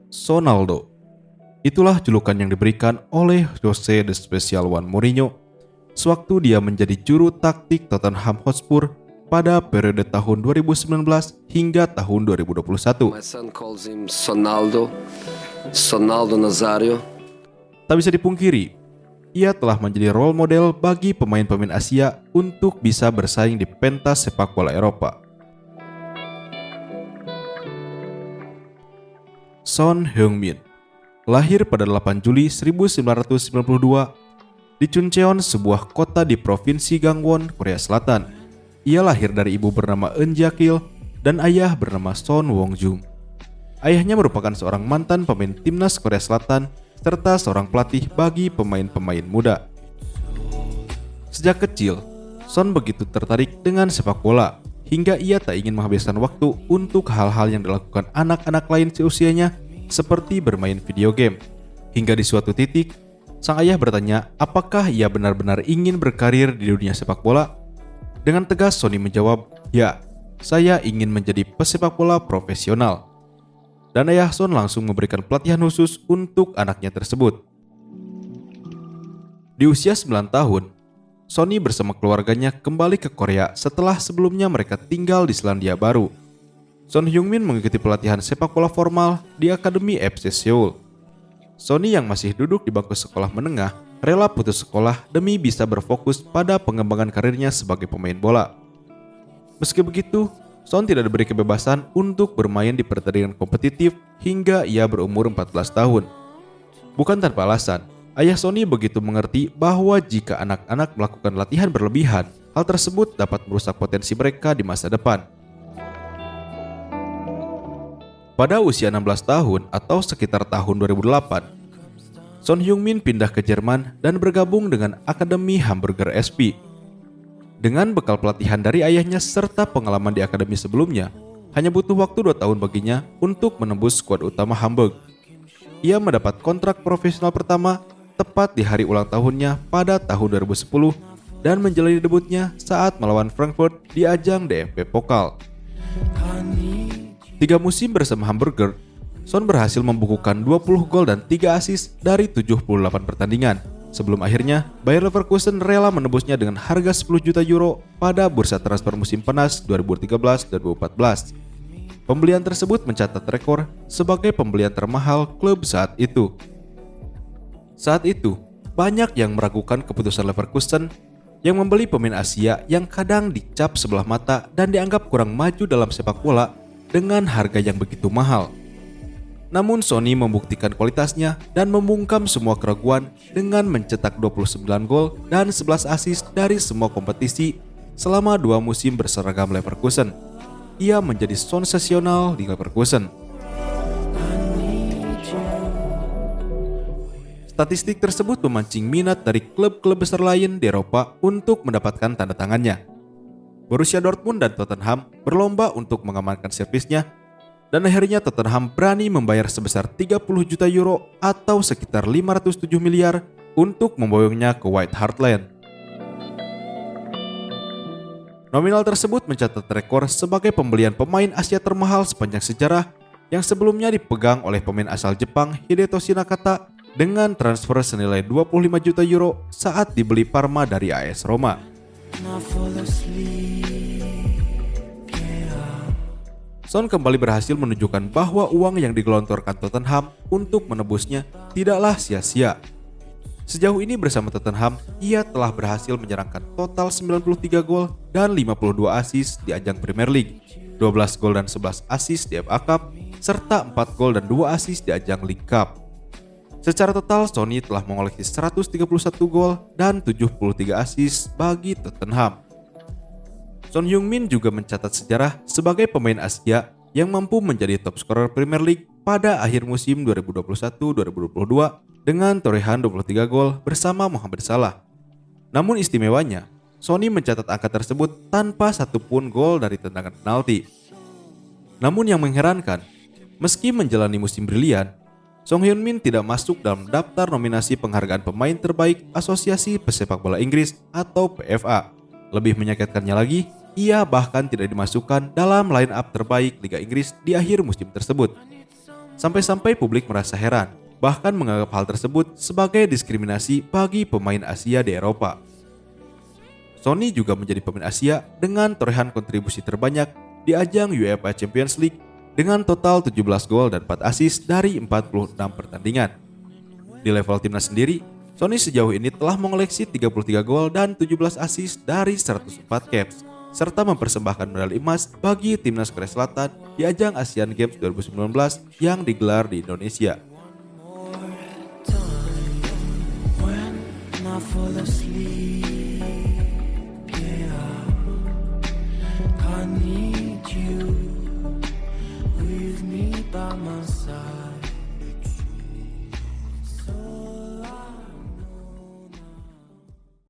Sonaldo. Itulah julukan yang diberikan oleh Jose de Special One Mourinho sewaktu dia menjadi juru taktik Tottenham Hotspur pada periode tahun 2019 hingga tahun 2021. My son calls him Sonaldo, Sonaldo Nazario. Tak bisa dipungkiri, ia telah menjadi role model bagi pemain-pemain Asia untuk bisa bersaing di pentas sepak bola Eropa. Son Heung-min lahir pada 8 Juli 1992 di Chuncheon, sebuah kota di Provinsi Gangwon, Korea Selatan. Ia lahir dari ibu bernama Eun Ja-kil dan ayah bernama Son Wong-jung. Ayahnya merupakan seorang mantan pemain timnas Korea Selatan serta seorang pelatih bagi pemain-pemain muda. Sejak kecil, Son begitu tertarik dengan sepak bola hingga ia tak ingin menghabiskan waktu untuk hal-hal yang dilakukan anak-anak lain seusianya seperti bermain video game. Hingga di suatu titik, sang ayah bertanya apakah ia benar-benar ingin berkarir di dunia sepak bola. Dengan tegas Sonny menjawab, "Ya, saya ingin menjadi pesepak bola profesional." Dan ayah Son langsung memberikan pelatihan khusus untuk anaknya tersebut. Di usia 9 tahun, Sonny bersama keluarganya kembali ke Korea setelah sebelumnya mereka tinggal di Selandia Baru. Son Heung-min mengikuti pelatihan sepak bola formal di Akademi FC Seoul. Sonny yang masih duduk di bangku sekolah menengah rela putus sekolah demi bisa berfokus pada pengembangan karirnya sebagai pemain bola. Meski begitu, Son tidak diberi kebebasan untuk bermain di pertandingan kompetitif hingga ia berumur 14 tahun. Bukan tanpa alasan, ayah Sonny begitu mengerti bahwa jika anak-anak melakukan latihan berlebihan, hal tersebut dapat merusak potensi mereka di masa depan. Pada usia 16 tahun atau sekitar tahun 2008, Son Heung-min pindah ke Jerman dan bergabung dengan Akademi Hamburger SV. Dengan bekal pelatihan dari ayahnya serta pengalaman di akademi sebelumnya, hanya butuh waktu 2 tahun baginya untuk menembus skuad utama Hamburg. Ia mendapat kontrak profesional pertama tepat di hari ulang tahunnya pada tahun 2010 dan menjalani debutnya saat melawan Frankfurt di ajang DFB Pokal. 3 musim bersama Hamburger, Son berhasil membukukan 20 gol dan 3 assist dari 78 pertandingan. Sebelum akhirnya, Bayer Leverkusen rela menebusnya dengan harga 10 juta euro pada bursa transfer musim panas 2013-2014. Pembelian tersebut mencatat rekor sebagai pembelian termahal klub saat itu. Saat itu, banyak yang meragukan keputusan Leverkusen yang membeli pemain Asia yang kadang dicap sebelah mata dan dianggap kurang maju dalam sepak bola dengan harga yang begitu mahal. Namun Sonny membuktikan kualitasnya dan membungkam semua keraguan dengan mencetak 29 gol dan 11 assist dari semua kompetisi selama 2 musim berseragam Leverkusen. Ia menjadi sensasional di Leverkusen. Statistik tersebut memancing minat dari klub-klub besar lain di Eropa untuk mendapatkan tanda tangannya. Borussia Dortmund dan Tottenham berlomba untuk mengamankan servisnya, dan akhirnya Tottenham berani membayar sebesar 30 juta euro atau sekitar 507 miliar untuk memboyongnya ke White Hart Lane. Nominal tersebut mencatat rekor sebagai pembelian pemain Asia termahal sepanjang sejarah yang sebelumnya dipegang oleh pemain asal Jepang Hidetoshi Nakata dengan transfer senilai 25 juta euro saat dibeli Parma dari AS Roma. Son kembali berhasil menunjukkan bahwa uang yang digelontorkan Tottenham untuk menebusnya tidaklah sia-sia. Sejauh ini bersama Tottenham, ia telah berhasil menyerangkan total 93 gol dan 52 assist di ajang Premier League, 12 gol dan 11 assist di FA Cup, serta 4 gol dan 2 assist di ajang League Cup. Secara total, Sonny telah mengoleksi 131 gol dan 73 assist bagi Tottenham. Son Heung-min juga mencatat sejarah sebagai pemain Asia yang mampu menjadi top scorer Premier League pada akhir musim 2021-2022 dengan torehan 23 gol bersama Mohamed Salah. Namun istimewanya, Sonny mencatat angka tersebut tanpa satupun gol dari tendangan penalti. Namun yang mengherankan, meski menjalani musim brilian, Son Heung-min tidak masuk dalam daftar nominasi penghargaan pemain terbaik Asosiasi Pesepak Bola Inggris atau PFA. Lebih menyakitkannya lagi, Ia bahkan tidak dimasukkan dalam line-up terbaik Liga Inggris di akhir musim tersebut. Sampai-sampai publik merasa heran, bahkan menganggap hal tersebut sebagai diskriminasi bagi pemain Asia di Eropa. Sonny juga menjadi pemain Asia dengan torehan kontribusi terbanyak di ajang UEFA Champions League dengan total 17 gol dan 4 assist dari 46 pertandingan. Di level timnas sendiri, Sonny sejauh ini telah mengoleksi 33 gol dan 17 assist dari 104 caps, serta mempersembahkan medali emas bagi timnas Korea Selatan di ajang Asian Games 2019 yang digelar di Indonesia. When I fall asleep.